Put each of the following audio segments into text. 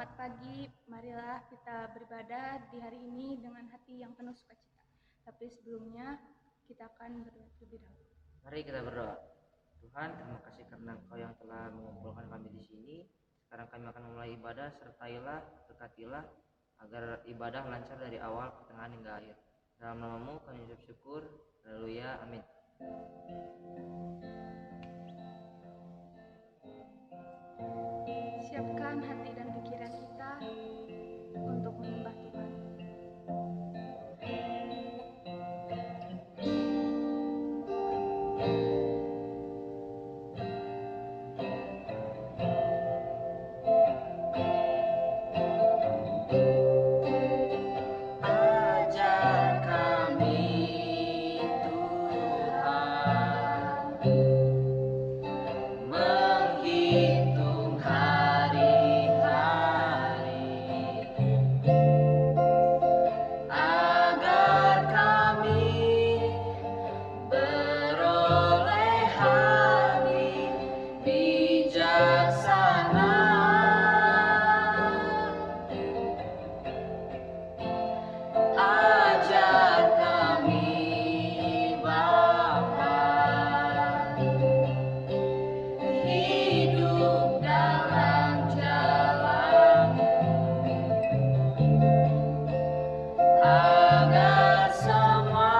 Selamat pagi, marilah kita beribadah di hari ini dengan hati yang penuh sukacita. Tapi sebelumnya kita akan berdoa terlebih dahulu. Mari kita berdoa. Tuhan, terima kasih karena Engkau yang telah mengumpulkan kami di sini. Sekarang kami akan memulai ibadah, sertailah, berkatilah agar ibadah lancar dari awal, pertengahan hingga akhir. Dalam nama-Mu kami ucap syukur. Haleluya, amin. Siapkan hati dan pikiran kita untuk menyembah Tuhan. Ajar kami Tuhan menghitung hari-hari agar kami beroleh hati bijaksana. Ajar kami Bapa hidup dalam jalan-Mu agar semua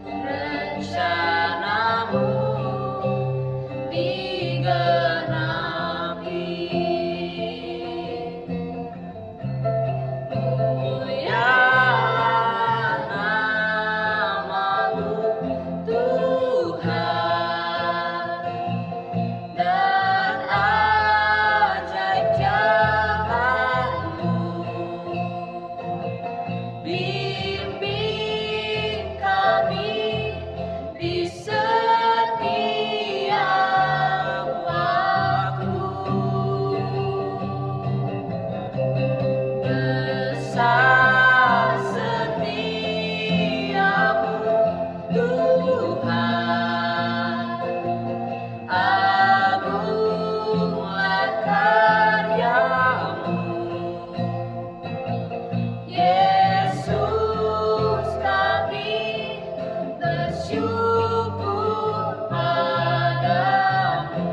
rencana-Mu digenapi. Mulialah nama-Mu Tuhan, dan ajaib jalan-Mu. Bimbing kami di setiap waktu. Besar setiamu Tuhan, agunglah karya-Mu. Yesus, kami bersyukur padamu.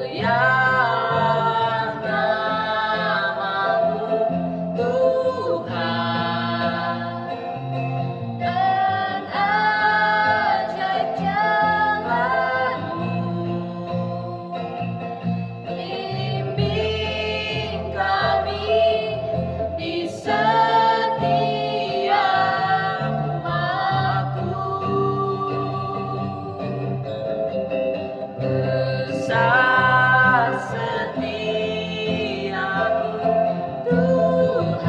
Mulialah nama-Mu Tuhan, dan ajaib jalan-Mu. Bimbing kami di setiap waktu. Besar setiamu Tuhan,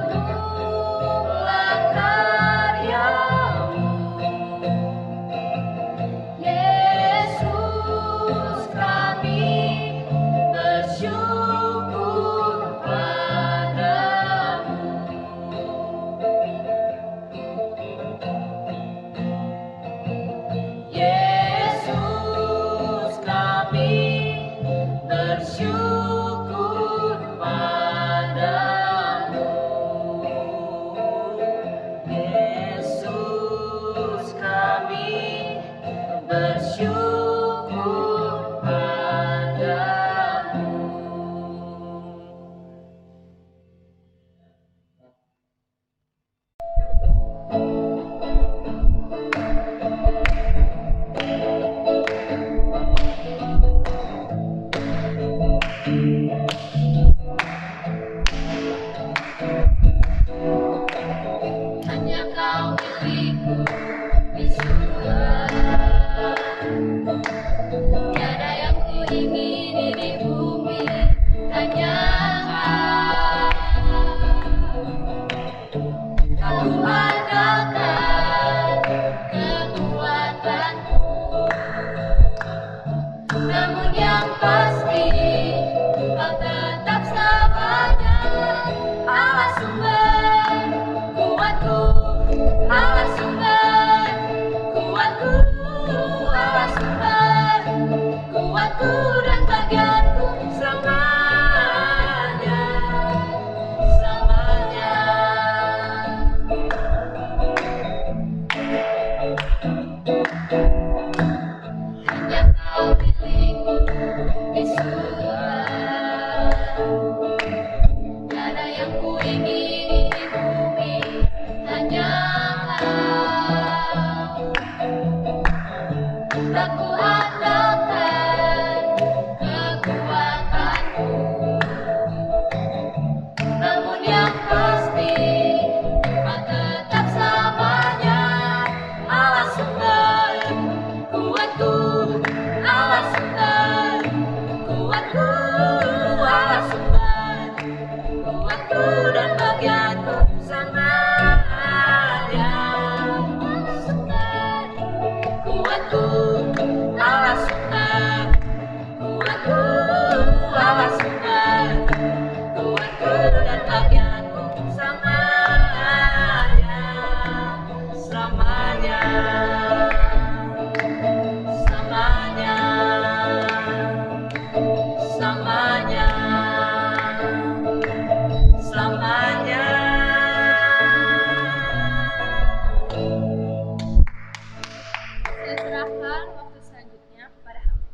agunglah karya-Mu. Yesus, kami bersyukur padamu. Yesus, kami bersyukur padamu. Yesus, kami bersyukur padamu. Hanya Kau milikku di surga, tiada yang kuingini di bumi, hanya Kau andalkan kekuatanku. Namun yang pasti Kau tetap selamanya Allah sumber kuatku, kuatku dan bagianku selamanya, selamanya. Hanya kau milikku di surga, tiada yang ku ingini di bumi, hanya kau. Tak ku andalkan kekuatanku, namun yang pasti kau tetap selamanya. Allah sumber kuatku, Allah sumber kuatku, Allah sumber kuatku dan bagianku selamanya. Kuatku, Allah sumber kuatku, Allah sumber kuatku dan bagianku selamanya, selamanya, selamanya, selamanya, selamanya. Saya serahkan waktu selanjutnya kepada Hamid.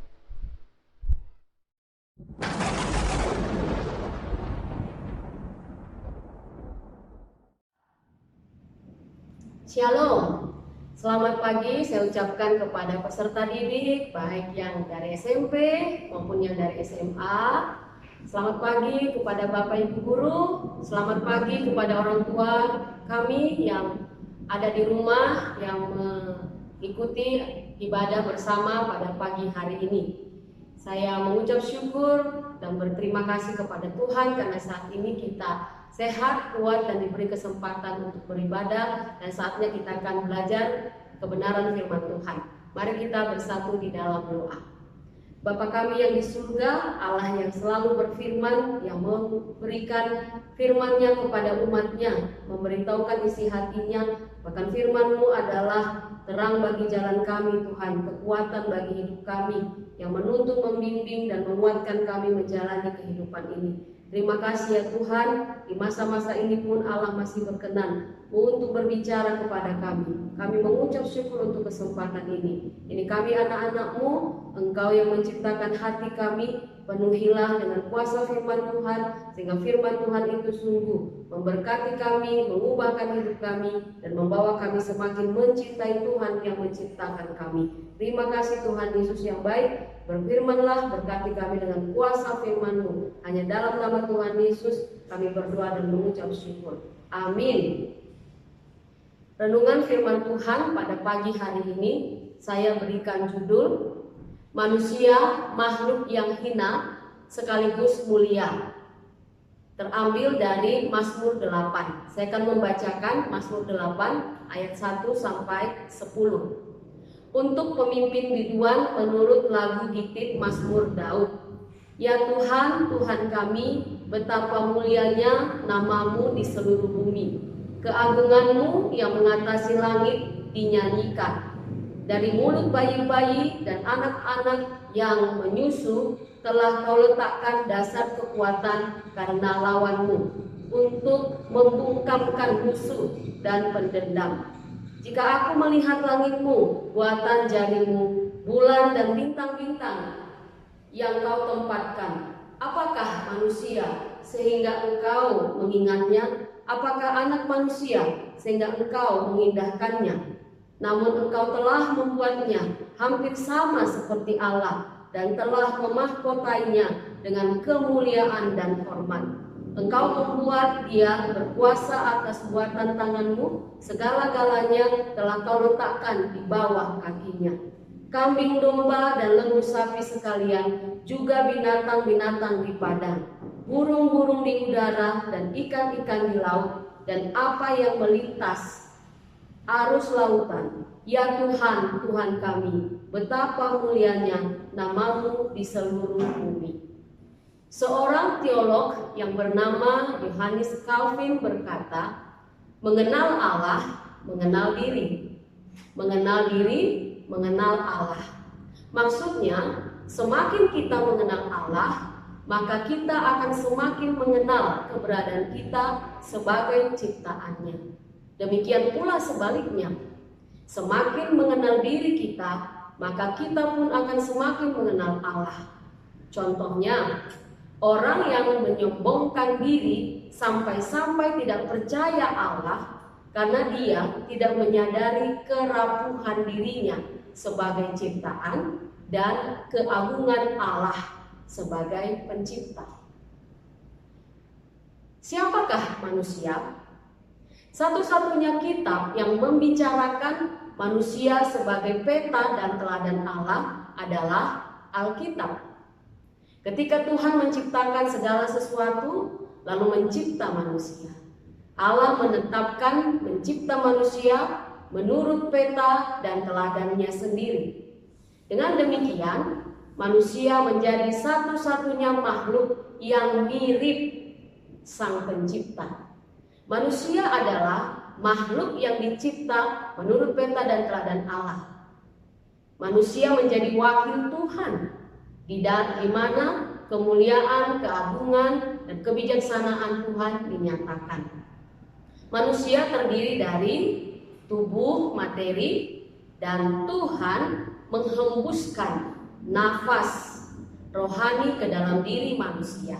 Shalom, selamat pagi saya ucapkan kepada peserta didik baik yang dari SMP maupun yang dari SMA. Selamat pagi kepada Bapak Ibu Guru, selamat pagi kepada orang tua kami yang ada di rumah yang mengikuti ibadah bersama pada pagi hari ini. Saya mengucap syukur dan berterima kasih kepada Tuhan karena saat ini kita sehat, kuat, dan diberi kesempatan untuk beribadah, dan saatnya kita akan belajar kebenaran firman Tuhan. Mari kita bersatu di dalam doa. Bapa kami yang di surga, Allah yang selalu berfirman, yang memberikan firman-Nya kepada umat-Nya, memberitahukan isi hatinya, bahkan firman-Mu adalah terang bagi jalan kami Tuhan, kekuatan bagi hidup kami, yang menuntun, membimbing, dan menguatkan kami menjalani kehidupan ini. Terima kasih ya Tuhan, di masa-masa ini pun Allah masih berkenan untuk berbicara kepada kami. Kami mengucap syukur untuk kesempatan ini. Ini kami anak-anak-Mu, Engkau yang menciptakan hati kami, penuhilah dengan kuasa firman Tuhan, sehingga firman Tuhan itu sungguh memberkati kami, mengubahkan hidup kami, dan membawa kami semakin mencintai Tuhan yang menciptakan kami. Terima kasih Tuhan Yesus yang baik, berfirmanlah, berkati kami dengan kuasa firman-Mu. Hanya dalam nama Tuhan Yesus kami berdoa dan mengucap syukur. Amin. Renungan firman Tuhan pada pagi hari ini saya berikan judul Manusia Makhluk yang Hina Sekaligus Mulia. Terambil dari Mazmur 8. Saya akan membacakan Mazmur 8 ayat 1 sampai 10. Untuk pemimpin biduan menurut lagu Gitit Mazmur Daud. Ya Tuhan, Tuhan kami, betapa mulianya nama-Mu di seluruh bumi. Keagungan-Mu yang mengatasi langit dinyanyikan. Dari mulut bayi-bayi dan anak-anak yang menyusu telah Kau letakkan dasar kekuatan karena lawan-Mu, untuk membungkamkan musuh dan pendendam. Jika aku melihat langit-Mu, buatan jari-Mu, bulan dan bintang-bintang yang Kau tempatkan, apakah manusia sehingga Engkau mengingatnya? Apakah anak manusia sehingga Engkau mengindahkannya? Namun Engkau telah membuatnya hampir sama seperti Allah, dan telah memahkotainya dengan kemuliaan dan hormat. Engkau membuat dia berkuasa atas buatan tangan-Mu, segala-galanya telah Kau letakkan di bawah kakinya. Kambing domba dan lembu sapi sekalian, juga binatang-binatang di padang, burung-burung di udara dan ikan-ikan di laut, dan apa yang melintas arus lautan. Ya Tuhan, Tuhan kami, betapa mulianya nama-Mu di seluruh bumi. Seorang teolog yang bernama Johannes Calvin berkata, mengenal Allah, mengenal diri. Mengenal diri, mengenal Allah. Maksudnya, semakin kita mengenal Allah, maka kita akan semakin mengenal keberadaan kita sebagai ciptaannya. Demikian pula sebaliknya, semakin mengenal diri kita, maka kita pun akan semakin mengenal Allah. Contohnya, orang yang menyombongkan diri sampai-sampai tidak percaya Allah karena dia tidak menyadari kerapuhan dirinya sebagai ciptaan dan keagungan Allah sebagai pencipta. Siapakah manusia? Satu-satunya kitab yang membicarakan manusia sebagai peta dan teladan Allah adalah Alkitab. Ketika Tuhan menciptakan segala sesuatu, lalu mencipta manusia, Allah menetapkan mencipta manusia menurut peta dan teladannya sendiri. Dengan demikian, manusia menjadi satu-satunya makhluk yang mirip Sang Pencipta. Manusia adalah makhluk yang dicipta menurut peta dan teladan Allah. Manusia menjadi wakil Tuhan di mana kemuliaan, keagungan, dan kebijaksanaan Tuhan dinyatakan. Manusia terdiri dari tubuh materi dan Tuhan menghembuskan nafas rohani ke dalam diri manusia,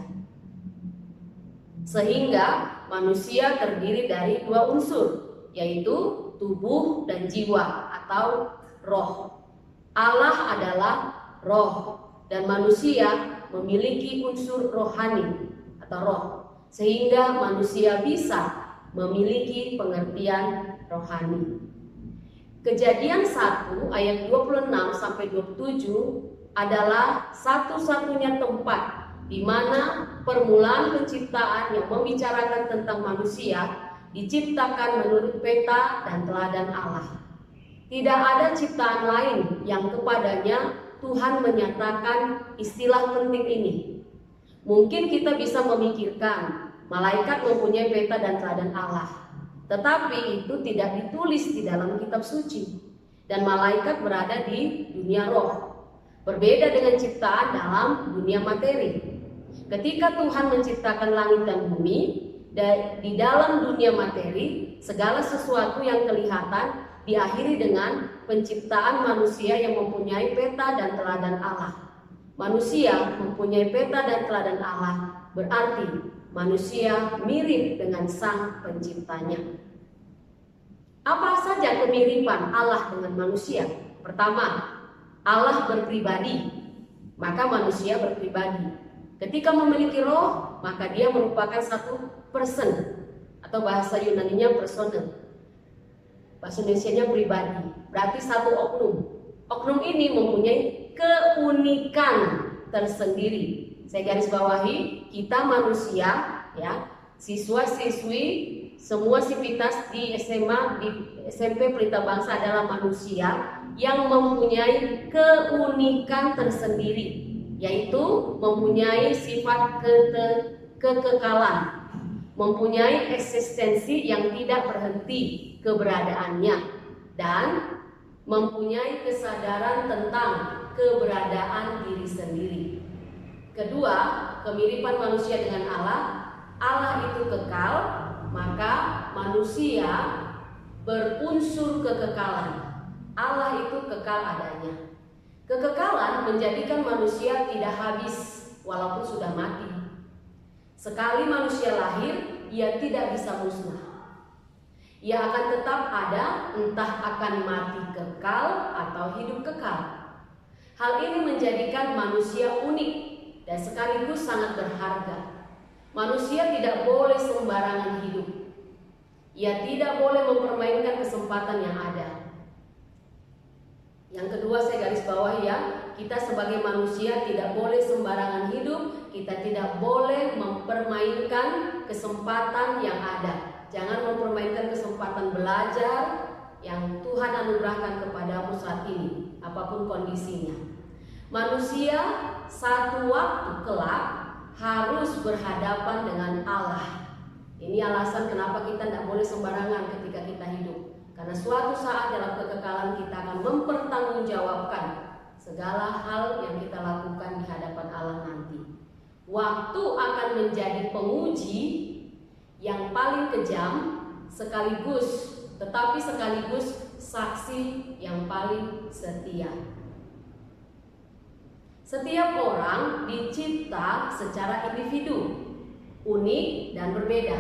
sehingga manusia terdiri dari dua unsur, yaitu tubuh dan jiwa atau roh. Allah adalah roh dan manusia memiliki unsur rohani atau roh, sehingga manusia bisa memiliki pengertian rohani. Kejadian 1 ayat 26 sampai 27 adalah satu-satunya tempat di mana permulaan penciptaan yang membicarakan tentang manusia diciptakan menurut peta dan teladan Allah. Tidak ada ciptaan lain yang kepadanya Tuhan menyatakan istilah penting ini. Mungkin kita bisa memikirkan malaikat mempunyai peta dan teladan Allah, tetapi itu tidak ditulis di dalam kitab suci, dan malaikat berada di dunia roh. Berbeda dengan ciptaan dalam dunia materi. Ketika Tuhan menciptakan langit dan bumi, di dalam dunia materi, segala sesuatu yang kelihatan diakhiri dengan penciptaan manusia yang mempunyai peta dan teladan Allah. Manusia mempunyai peta dan teladan Allah, berarti manusia mirip dengan Sang Penciptanya. Apa saja kemiripan Allah dengan manusia? Pertama, Allah berpribadi, maka manusia berpribadi. Ketika memiliki roh, maka dia merupakan satu person, atau bahasa Yunaninya personal. Bahasa Indonesianya pribadi, berarti satu oknum. Oknum ini mempunyai keunikan tersendiri. Saya garis bawahi, kita manusia, ya, siswa-siswi, semua sivitas di SMA, di SMP Pelita Bangsa adalah manusia yang mempunyai keunikan tersendiri, yaitu mempunyai sifat kekekalan, mempunyai eksistensi yang tidak berhenti keberadaannya, dan mempunyai kesadaran tentang keberadaan diri sendiri. Kedua, kemiripan manusia dengan Allah. Allah itu kekal, maka manusia berunsur kekekalan. Allah itu kekal adanya. Kekekalan menjadikan manusia tidak habis walaupun sudah mati. Sekali manusia lahir, ia tidak bisa musnah. Ia akan tetap ada, entah akan mati kekal atau hidup kekal. Hal ini menjadikan manusia unik dan sekaligus sangat berharga. Manusia tidak boleh sembarangan hidup. Ia tidak boleh mempermainkan kesempatan yang ada. Yang kedua, saya garis bawah ya, kita sebagai manusia tidak boleh sembarangan hidup. Kita tidak boleh mempermainkan kesempatan yang ada. Jangan mempermainkan kesempatan belajar yang Tuhan anugerahkan kepadamu saat ini, apapun kondisinya. Manusia satu waktu kelak harus berhadapan dengan Allah. Ini alasan kenapa kita tidak boleh sembarangan ketika kita hidup. Karena suatu saat dalam kekekalan kita akan mempertanggungjawabkan segala hal yang kita lakukan di hadapan Allah nanti. Waktu akan menjadi penguji yang paling kejam tetapi sekaligus saksi yang paling setia. Setiap orang dicipta secara individu, unik dan berbeda.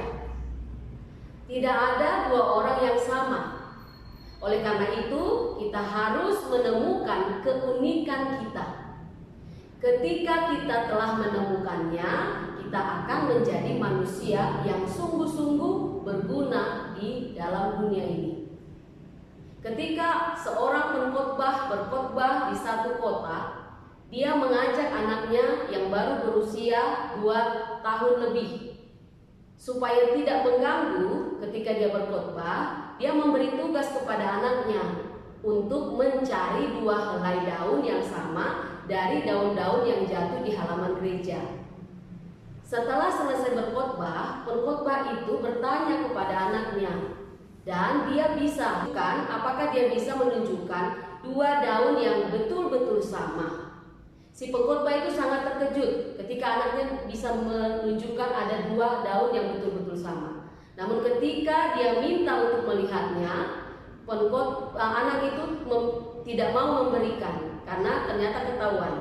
Tidak ada dua orang yang sama. Oleh karena itu, kita harus menemukan keunikan kita. Ketika kita telah menemukannya, kita akan menjadi manusia yang sungguh-sungguh berguna di dalam dunia ini. Ketika seorang pengkhotbah berkhotbah di satu kota, dia mengajak anaknya yang baru berusia 2 tahun lebih. Supaya tidak mengganggu ketika dia berkhotbah, dia memberi tugas kepada anaknya untuk mencari 2 helai daun yang sama dari daun-daun yang jatuh di halaman gereja. Setelah selesai berkhotbah, pengkhotbah itu bertanya kepada anaknya, dan apakah dia bisa menunjukkan 2 daun yang betul-betul sama. Si pengkhotbah itu sangat terkejut ketika anaknya bisa menunjukkan ada 2 daun yang betul-betul sama. Namun ketika dia minta untuk melihatnya, anak itu tidak mau memberikan karena ternyata ketahuan.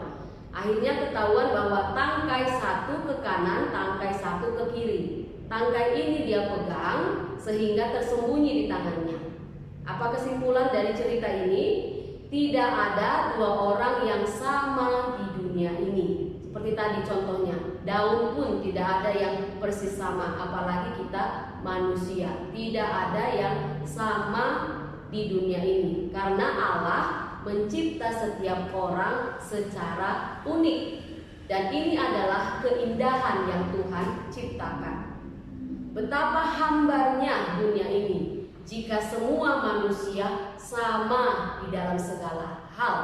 Akhirnya ketahuan bahwa tangkai satu ke kanan, tangkai satu ke kiri. Tangkai ini dia pegang sehingga tersembunyi di tangannya. Apa kesimpulan dari cerita ini? Tidak ada 2 orang yang sama di dunia ini. Seperti tadi contohnya, daun pun tidak ada yang persis sama, apalagi kita manusia. Tidak ada yang sama di dunia ini, karena Allah mencipta setiap orang secara unik. Dan ini adalah keindahan yang Tuhan ciptakan. Betapa hambarnya dunia ini jika semua manusia sama di dalam segala hal.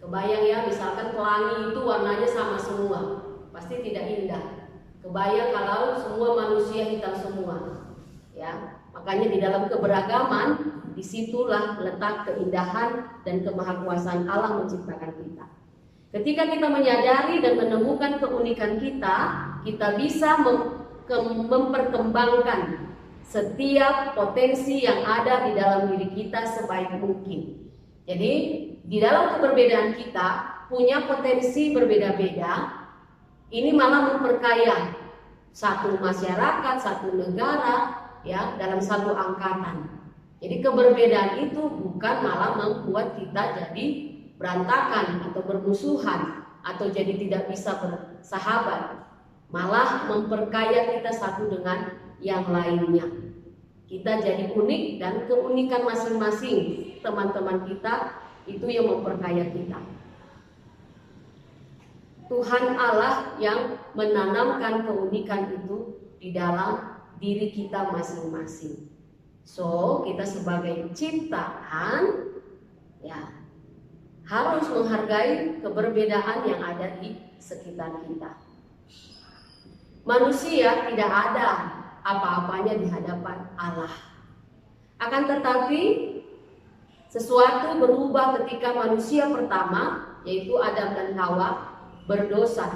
Kebayang ya, misalkan pelangi itu warnanya sama semua, pasti tidak indah. Kebayang kalau semua manusia hitam semua, ya. Makanya di dalam keberagaman, disitulah letak keindahan dan kemahakuasaan Allah menciptakan kita. Ketika kita menyadari dan menemukan keunikan kita, kita bisa memperkembangkan setiap potensi yang ada di dalam diri kita sebaik mungkin. Jadi di dalam keberbedaan kita punya potensi berbeda-beda. Ini malah memperkaya satu masyarakat, satu negara, ya, dalam satu angkatan. Jadi keberbedaan itu bukan malah membuat kita jadi berantakan atau bermusuhan atau jadi tidak bisa bersahabat, malah memperkaya kita satu dengan yang lainnya. Kita jadi unik dan keunikan masing-masing teman-teman kita itu yang memperkaya kita. Tuhan Allah yang menanamkan keunikan itu di dalam diri kita masing-masing. So, kita sebagai ciptaan ya harus menghargai keberbedaan yang ada di sekitar kita. Manusia tidak ada apa-apanya di hadapan Allah. Akan tetapi sesuatu berubah ketika manusia pertama, yaitu Adam dan Hawa, berdosa.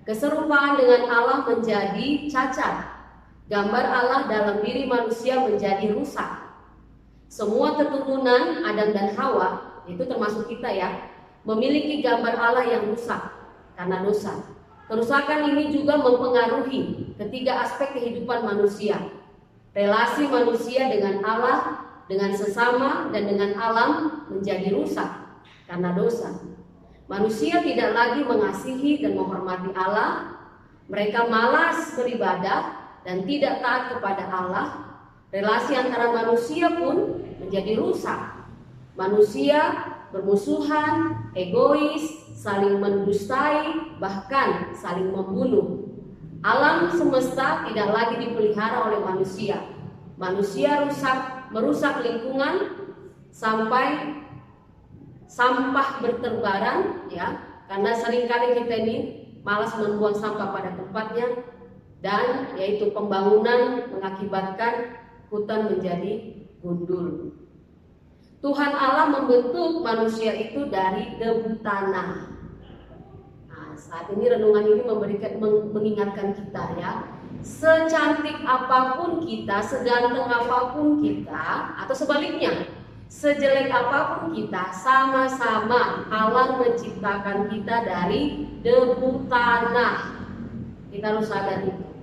Keserupaan dengan Allah menjadi cacat. Gambar Allah dalam diri manusia menjadi rusak. Semua keturunan Adam dan Hawa, itu termasuk kita ya, memiliki gambar Allah yang rusak karena dosa. Kerusakan ini juga mempengaruhi ketiga aspek kehidupan manusia. Relasi manusia dengan Allah, dengan sesama, dan dengan alam menjadi rusak karena dosa. Manusia tidak lagi mengasihi dan menghormati Allah. Mereka malas beribadah dan tidak taat kepada Allah. Relasi antara manusia pun menjadi rusak. Manusia bermusuhan, egois, saling mendustai, bahkan saling membunuh. Alam semesta tidak lagi dipelihara oleh manusia. Manusia merusak lingkungan sampai sampah berterbaran, ya, karena seringkali kita ini malas membuang sampah pada tempatnya, dan yaitu pembangunan mengakibatkan hutan menjadi gundul. Tuhan Allah membentuk manusia itu dari debu tanah. Nah, saat ini renungan ini mengingatkan kita ya, secantik apapun kita, seganteng apapun kita, atau sebaliknya, sejelek apapun kita, sama-sama Allah menciptakan kita dari debu tanah. Kita harus sadar itu.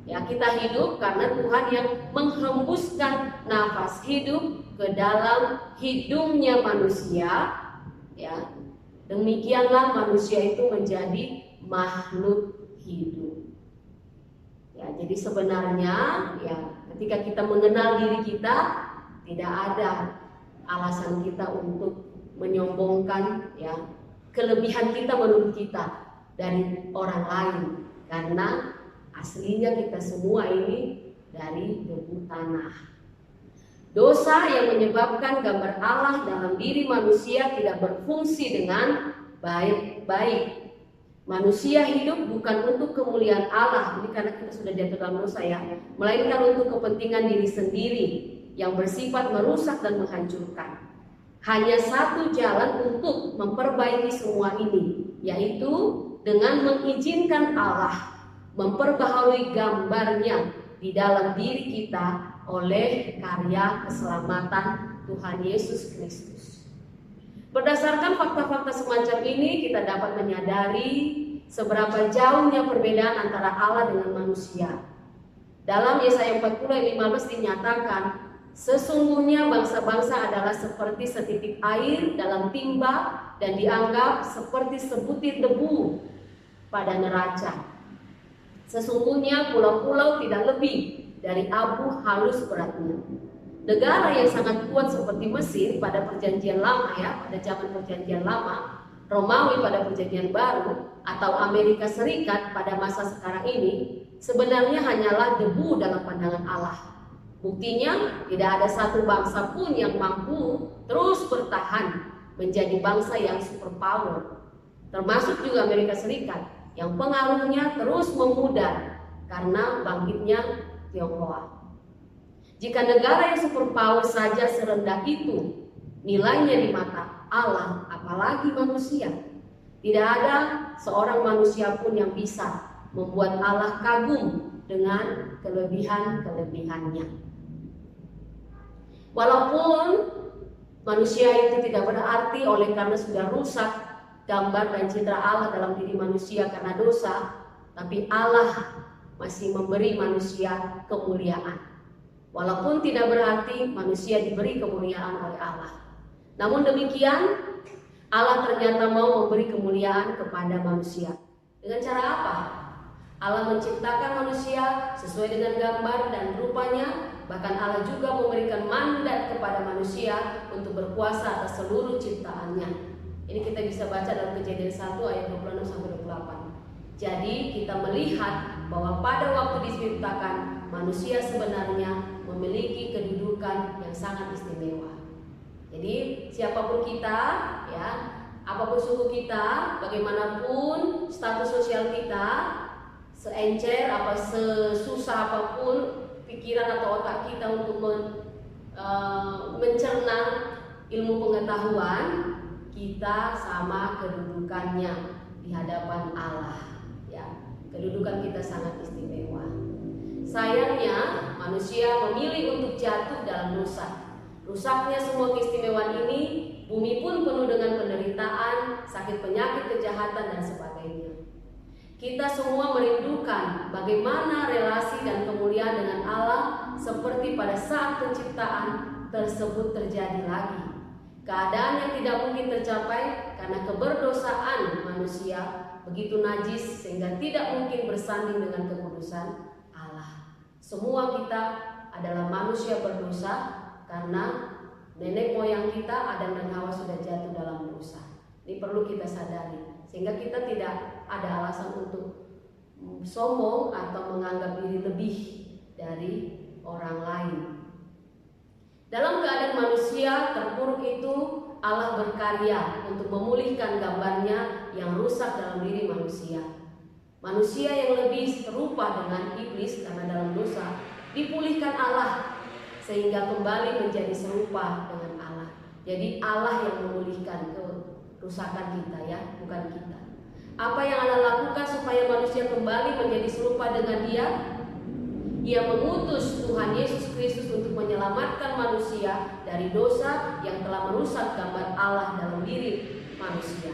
Ya, kita hidup karena Tuhan yang menghembuskan nafas hidup ke dalam hidungnya manusia. Ya, demikianlah manusia itu menjadi makhluk hidup. Ya, jadi sebenarnya ya ketika kita mengenal diri kita, tidak ada alasan kita untuk menyombongkan ya kelebihan kita menurut kita dari orang lain, karena aslinya kita semua ini dari debu tanah. Dosa yang menyebabkan gambar Allah dalam diri manusia tidak berfungsi dengan baik-baik. Manusia hidup bukan untuk kemuliaan Allah, ini karena kita sudah jatuh dalam dosa ya, melainkan untuk kepentingan diri sendiri yang bersifat merusak dan menghancurkan. Hanya satu jalan untuk memperbaiki semua ini, yaitu dengan mengizinkan Allah memperbaharui gambarnya di dalam diri kita oleh karya keselamatan Tuhan Yesus Kristus. Berdasarkan fakta-fakta semacam ini, kita dapat menyadari seberapa jauhnya perbedaan antara Allah dengan manusia. Dalam Yesaya 40 ayat 15 dinyatakan, sesungguhnya bangsa-bangsa adalah seperti setitik air dalam timba dan dianggap seperti sebutir debu pada neraca. Sesungguhnya pulau-pulau tidak lebih dari abu halus beratnya. Negara yang sangat kuat seperti Mesir pada perjanjian lama ya, pada zaman perjanjian lama, Romawi pada perjanjian baru, atau Amerika Serikat pada masa sekarang ini, sebenarnya hanyalah debu dalam pandangan Allah. Buktinya tidak ada satu bangsa pun yang mampu terus bertahan menjadi bangsa yang superpower, termasuk juga Amerika Serikat yang pengaruhnya terus memudar karena bangkitnya Tionghoa. Jika negara yang superpower saja serendah itu nilainya di mata Allah, apalagi manusia. Tidak ada seorang manusia pun yang bisa membuat Allah kagum dengan kelebihan-kelebihannya. Walaupun manusia itu tidak berarti oleh karena sudah rusak gambar dan citra Allah dalam diri manusia karena dosa, tapi Allah masih memberi manusia kemuliaan. Walaupun tidak berarti manusia diberi kemuliaan oleh Allah. Namun demikian, Allah ternyata mau memberi kemuliaan kepada manusia. Dengan cara apa? Allah menciptakan manusia sesuai dengan gambar dan rupanya. Bahkan Allah juga memberikan mandat kepada manusia untuk berkuasa atas seluruh ciptaannya. Ini kita bisa baca dalam Kejadian 1 ayat 26-28. Jadi kita melihat bahwa pada waktu diciptakan, manusia sebenarnya memiliki kedudukan yang sangat istimewa. Jadi siapapun kita, ya, apapun suku kita, bagaimanapun status sosial kita, seencer apa sesusah apapun pikiran atau otak kita untuk mencerna ilmu pengetahuan, kita sama kedudukannya di hadapan Allah. Ya, kedudukan kita sangat istimewa. Sayangnya manusia memilih untuk jatuh dalam dosa. Rusaknya semua keistimewaan ini, bumi pun penuh dengan penderitaan, sakit penyakit, kejahatan dan sebagainya. Kita semua merindukan bagaimana relasi dan kemuliaan dengan Allah seperti pada saat penciptaan tersebut terjadi lagi. Keadaan yang tidak mungkin tercapai karena keberdosaan manusia begitu najis sehingga tidak mungkin bersanding dengan kekudusan Allah. Semua kita adalah manusia berdosa karena nenek moyang kita Adam dan Hawa sudah jatuh dalam dosa. Ini perlu kita sadari sehingga kita tidak ada alasan untuk sombong atau menganggap diri lebih dari orang lain. Dalam keadaan manusia terpuruk itu, Allah berkarya untuk memulihkan gambarnya yang rusak dalam diri manusia. Manusia yang lebih serupa dengan iblis karena dalam dosa dipulihkan Allah sehingga kembali menjadi serupa dengan Allah. Jadi Allah yang memulihkan kerusakan kita ya, bukan kita. Apa yang Allah lakukan supaya manusia kembali menjadi serupa dengan Dia? Ia mengutus Tuhan Yesus Kristus untuk menyelamatkan manusia dari dosa yang telah merusak gambar Allah dalam diri manusia.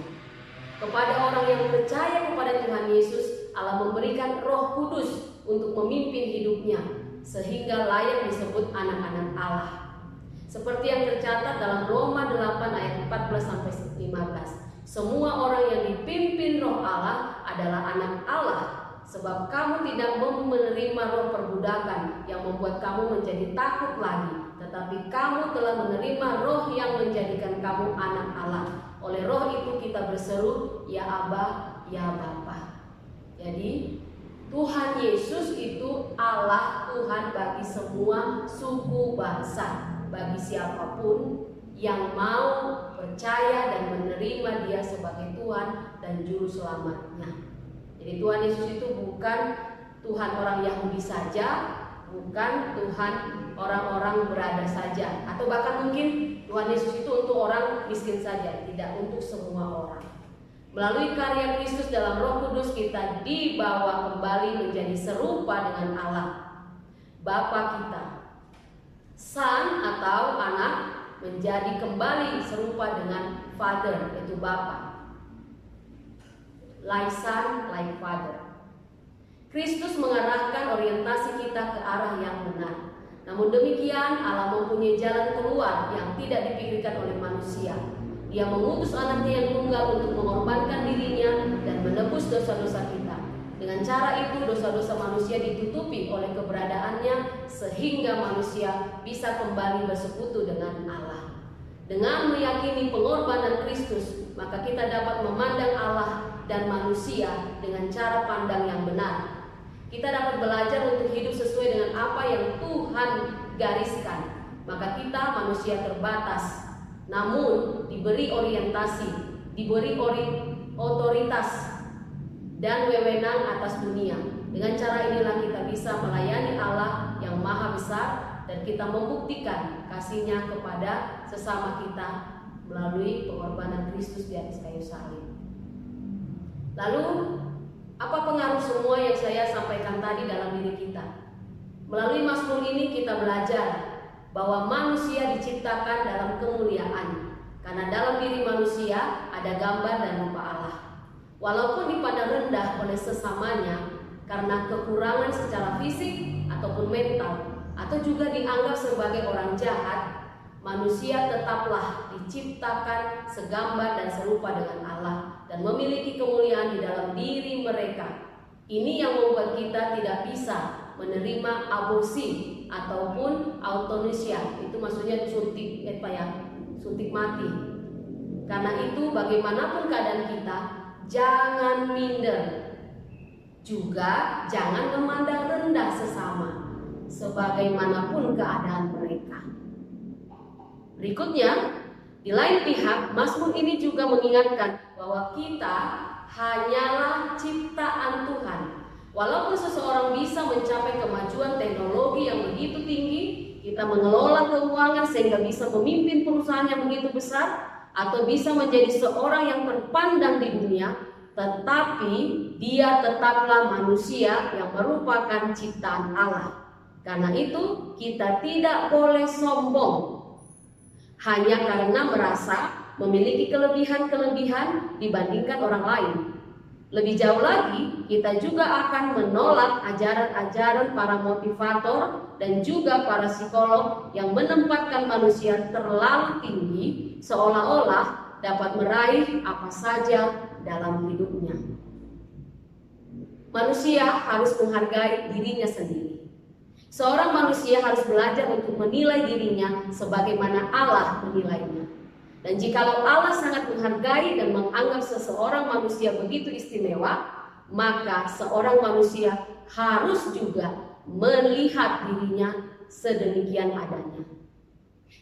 Kepada orang yang percaya kepada Tuhan Yesus, Allah memberikan Roh Kudus untuk memimpin hidupnya sehingga layak disebut anak-anak Allah. Seperti yang tercatat dalam Roma 8 ayat 14-15. Semua orang yang dipimpin Roh Allah adalah anak Allah. Sebab kamu tidak menerima roh perbudakan yang membuat kamu menjadi takut lagi, tetapi kamu telah menerima roh yang menjadikan kamu anak Allah. Oleh roh itu kita berseru, ya Aba, ya Bapa. Jadi Tuhan Yesus itu Allah Tuhan bagi semua suku bangsa, bagi siapapun yang mau percaya dan menerima Dia sebagai Tuhan dan Juru Selamatnya. Jadi Tuhan Yesus itu bukan Tuhan orang Yahudi saja, bukan Tuhan orang-orang berada saja, atau bahkan mungkin Tuhan Yesus itu untuk orang miskin saja, tidak untuk semua orang. Melalui karya Kristus dalam Roh Kudus kita dibawa kembali menjadi serupa dengan Allah, Bapa kita. Son atau anak menjadi kembali serupa dengan Father, yaitu Bapa. Like son, like father. Kristus mengarahkan orientasi kita ke arah yang benar. Namun demikian Allah mempunyai jalan keluar yang tidak dipikirkan oleh manusia. Dia mengutus anaknya yang tunggal untuk mengorbankan dirinya dan menebus dosa-dosa kita. Dengan cara itu dosa-dosa manusia ditutupi oleh keberadaannya sehingga manusia bisa kembali bersekutu dengan Allah. Dengan meyakini pengorbanan Kristus, maka kita dapat memandang Allah dan manusia dengan cara pandang yang benar. Kita dapat belajar untuk hidup sesuai dengan apa yang Tuhan gariskan. Maka kita manusia terbatas, namun diberi orientasi, diberi otoritas dan wewenang atas dunia. Dengan cara inilah kita bisa melayani Allah yang maha besar dan kita membuktikan kasih-Nya kepada sesama kita melalui pengorbanan Kristus di atas kayu salib. Lalu, apa pengaruh semua yang saya sampaikan tadi dalam diri kita? Melalui Mazmur ini kita belajar bahwa manusia diciptakan dalam kemuliaan, karena dalam diri manusia ada gambar dan rupa Allah. Walaupun dipandang rendah oleh sesamanya karena kekurangan secara fisik ataupun mental, atau juga dianggap sebagai orang jahat, manusia tetaplah diciptakan segambar dan serupa dengan Allah dan memiliki kemuliaan di dalam diri mereka. Ini yang membuat kita tidak bisa menerima aborsi ataupun euthanasia. Itu maksudnya suntik suntik mati. Karena itu bagaimanapun keadaan kita, jangan minder. Juga jangan memandang rendah sesama sebagaimanapun keadaan mereka. Berikutnya, di lain pihak, Mazmur ini juga mengingatkan bahwa kita hanyalah ciptaan Tuhan. Walaupun seseorang bisa mencapai kemajuan teknologi yang begitu tinggi, kita mengelola keuangan sehingga bisa memimpin perusahaan yang begitu besar, atau bisa menjadi seorang yang terpandang di dunia, tetapi dia tetaplah manusia yang merupakan ciptaan Allah. Karena itu, kita tidak boleh sombong hanya karena merasa memiliki kelebihan-kelebihan dibandingkan orang lain. Lebih jauh lagi, kita juga akan menolak ajaran-ajaran para motivator dan juga para psikolog yang menempatkan manusia terlalu tinggi seolah-olah dapat meraih apa saja dalam hidupnya. Manusia harus menghargai dirinya sendiri. Seorang manusia harus belajar untuk menilai dirinya sebagaimana Allah menilainya. Dan jikalau Allah sangat menghargai dan menganggap seseorang manusia begitu istimewa, maka seorang manusia harus juga melihat dirinya sedemikian adanya.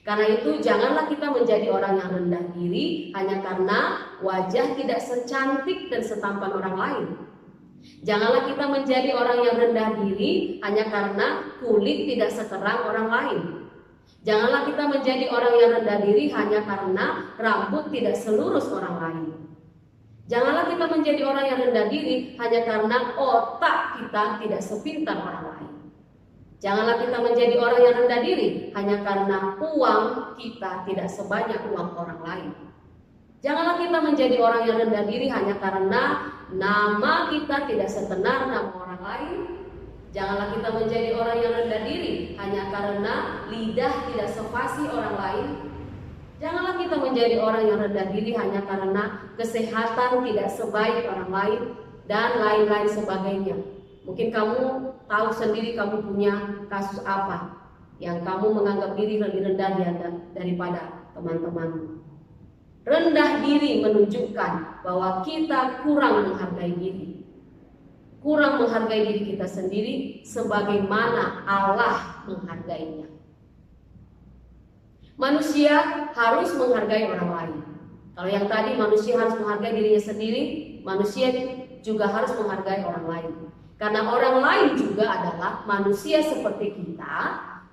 Karena itu janganlah kita menjadi orang yang rendah diri hanya karena wajah tidak secantik dan setampan orang lain. Janganlah kita menjadi orang yang rendah diri hanya karena kulit tidak seterang orang lain. Janganlah kita menjadi orang yang rendah diri hanya karena rambut tidak selurus orang lain. Janganlah kita menjadi orang yang rendah diri hanya karena otak kita tidak sepintar orang lain. Janganlah kita menjadi orang yang rendah diri hanya karena uang kita tidak sebanyak uang orang lain. Janganlah kita menjadi orang yang rendah diri hanya karena nama kita tidak setenar nama orang lain. Janganlah kita menjadi orang yang rendah diri hanya karena lidah tidak sefasih orang lain. Janganlah kita menjadi orang yang rendah diri hanya karena kesehatan tidak sebaik orang lain dan lain-lain sebagainya. Mungkin kamu tahu sendiri kamu punya kasus apa yang kamu menganggap diri lebih rendah daripada teman-temanmu. Rendah diri menunjukkan bahwa kita kurang menghargai diri. Kurang menghargai diri kita sendiri sebagaimana Allah menghargainya. Manusia harus menghargai orang lain. Kalau yang tadi manusia harus menghargai dirinya sendiri, manusia juga harus menghargai orang lain. Karena orang lain juga adalah manusia seperti kita,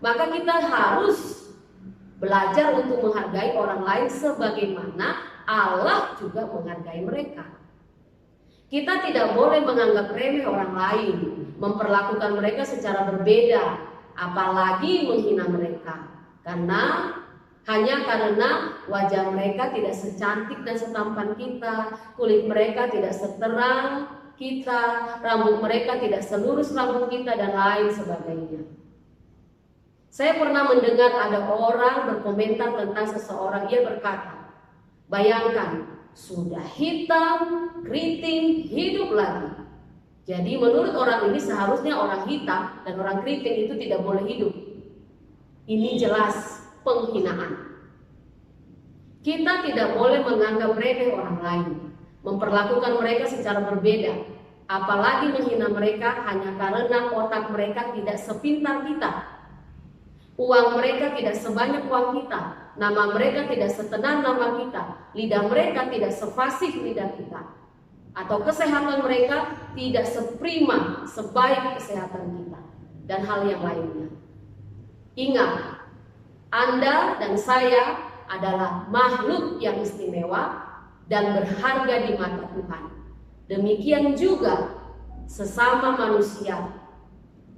maka kita harus belajar untuk menghargai orang lain sebagaimana Allah juga menghargai mereka. Kita tidak boleh menganggap remeh orang lain, memperlakukan mereka secara berbeda, apalagi menghina mereka. Hanya karena wajah mereka tidak secantik dan setampan kita, kulit mereka tidak seterang kita, rambut mereka tidak selurus rambut kita, dan lain sebagainya. Saya pernah mendengar ada orang berkomentar tentang seseorang. Ia berkata, bayangkan, sudah hitam, keriting, hidup lagi. Jadi menurut orang ini seharusnya orang hitam dan orang keriting itu tidak boleh hidup. Ini jelas penghinaan. Kita tidak boleh menganggap remeh orang lain, memperlakukan mereka secara berbeda, apalagi menghina mereka hanya karena otak mereka tidak sepintar kita. Uang mereka tidak sebanyak uang kita, nama mereka tidak setenar nama kita, lidah mereka tidak sefasih lidah kita, atau kesehatan mereka tidak seprima sebaik kesehatan kita, dan hal yang lainnya. Ingat, Anda dan saya adalah makhluk yang istimewa dan berharga di mata Tuhan. Demikian juga sesama manusia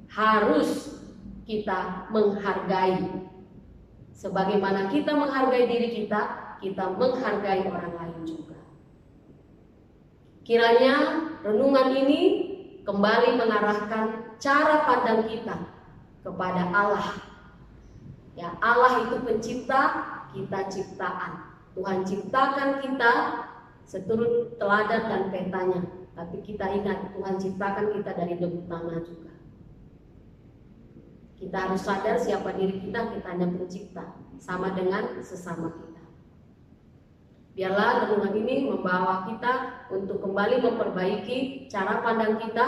harus kita menghargai. Sebagaimana kita menghargai diri kita, kita menghargai orang lain juga. Kiranya renungan ini kembali mengarahkan cara pandang kita kepada Allah. Ya, Allah itu pencipta, kita ciptaan. Tuhan ciptakan kita seturut teladan dan petanya. Tapi kita ingat, Tuhan ciptakan kita dari debu tanah juga. Kita harus sadar siapa diri kita hanya pencipta, sama dengan sesama kita. Biarlah renungan ini membawa kita untuk kembali memperbaiki cara pandang kita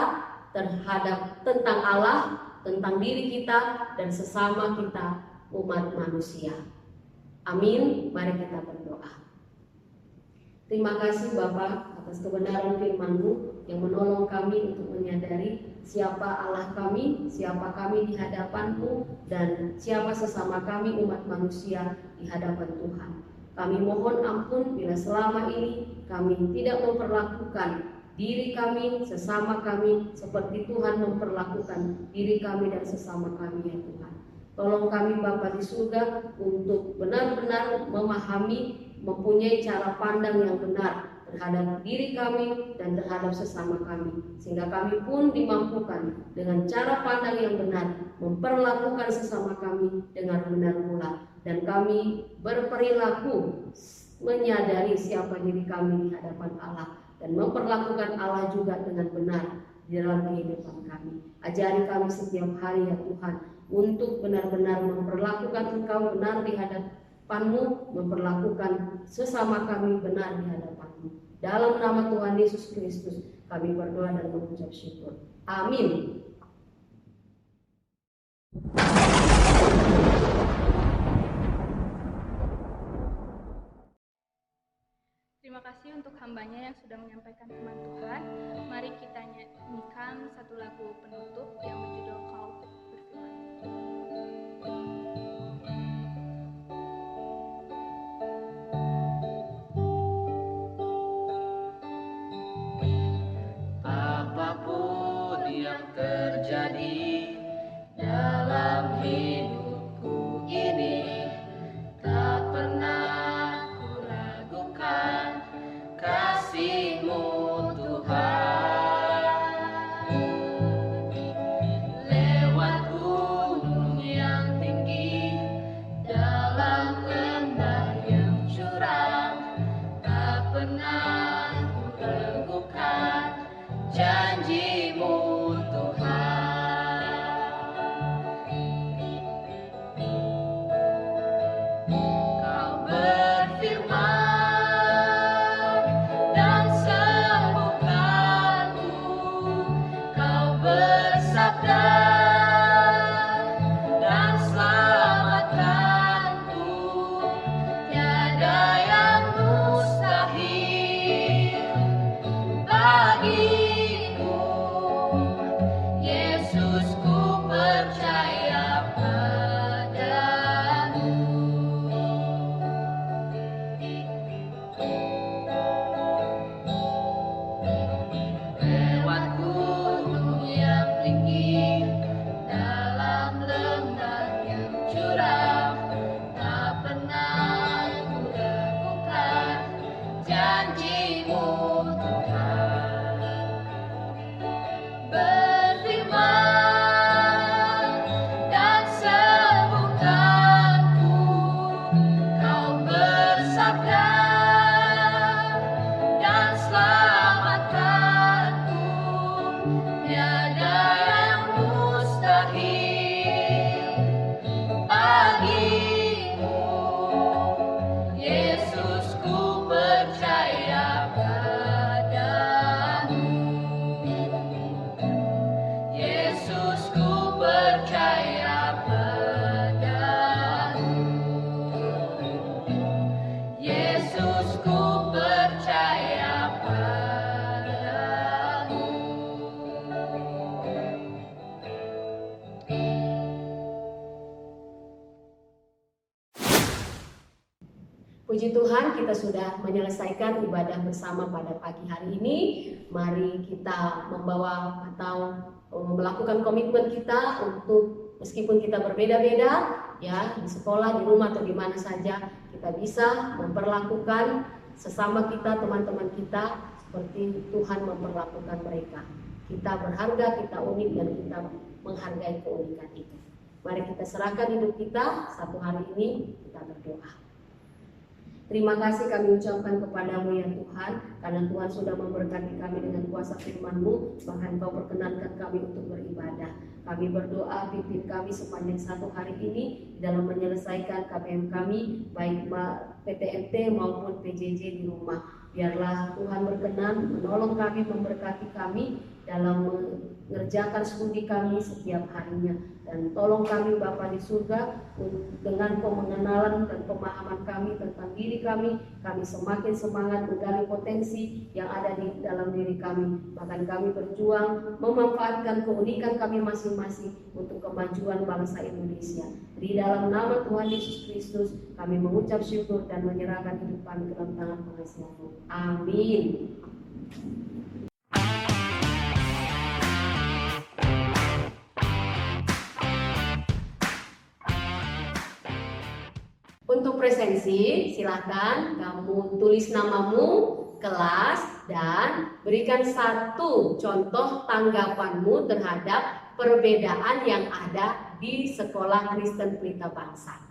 terhadap tentang Allah, tentang diri kita dan sesama kita umat manusia. Amin. Mari kita berdoa. Terima kasih Bapa atas kebenaran firman-Mu yang menolong kami untuk menyadari siapa Allah kami, siapa kami di hadapan-Mu, dan siapa sesama kami umat manusia di hadapan Tuhan. Kami mohon ampun bila selama ini kami tidak memperlakukan diri kami, sesama kami seperti Tuhan memperlakukan diri kami dan sesama kami, ya Tuhan. Tolong kami Bapa di surga untuk benar-benar memahami, mempunyai cara pandang yang benar terhadap diri kami dan terhadap sesama kami, sehingga kami pun dimampukan dengan cara pandang yang benar memperlakukan sesama kami dengan benar pula, dan kami berperilaku menyadari siapa diri kami di hadapan Allah dan memperlakukan Allah juga dengan benar di dalam kehidupan kami. Ajari kami setiap hari, ya Tuhan, untuk benar-benar memperlakukan Engkau benar di hadapan-Mu, memperlakukan sesama kami benar di hadapan-Mu. Dalam nama Tuhan Yesus Kristus kami berdoa dan mengucap syukur. Amin. Terima kasih untuk hambanya yang sudah menyampaikan firman Tuhan. Mari kita nyanyikan satu lagu penutup yang berjudul Kau Berfirman. Puji Tuhan, kita sudah menyelesaikan ibadah bersama pada pagi hari ini. Mari kita membawa atau melakukan komitmen kita untuk meskipun kita berbeda-beda ya, di sekolah, di rumah atau di mana saja, kita bisa memperlakukan sesama kita, teman-teman kita seperti Tuhan memperlakukan mereka. Kita berharga, kita unik, dan kita menghargai keunikan itu. Mari kita serahkan hidup kita satu hari ini, kita berdoa. Terima kasih kami ucapkan kepadamu ya Tuhan, karena Tuhan sudah memberkati kami dengan kuasa firman-Mu, bahkan Kau perkenankan kami untuk beribadah. Kami berdoa pimpin kami sepanjang satu hari ini dalam menyelesaikan KPM kami, baik PTMT maupun PJJ di rumah. Biarlah Tuhan berkenan menolong kami, memberkati kami dalam mengerjakan studi kami setiap harinya. Dan tolong kami Bapa di surga, dengan pengenalan dan pemahaman kami tentang diri kami semakin semangat menggali potensi yang ada di dalam diri kami. Bahkan kami berjuang memanfaatkan keunikan kami masing-masing untuk kemajuan bangsa Indonesia. Di dalam nama Tuhan Yesus Kristus kami mengucap syukur dan menyerahkan hidup kami ke dalam tangan pengasihan-Mu. Amin. Untuk presensi, silakan kamu tulis namamu, kelas, dan berikan satu contoh tanggapanmu terhadap perbedaan yang ada di Sekolah Kristen Pelita Bangsa.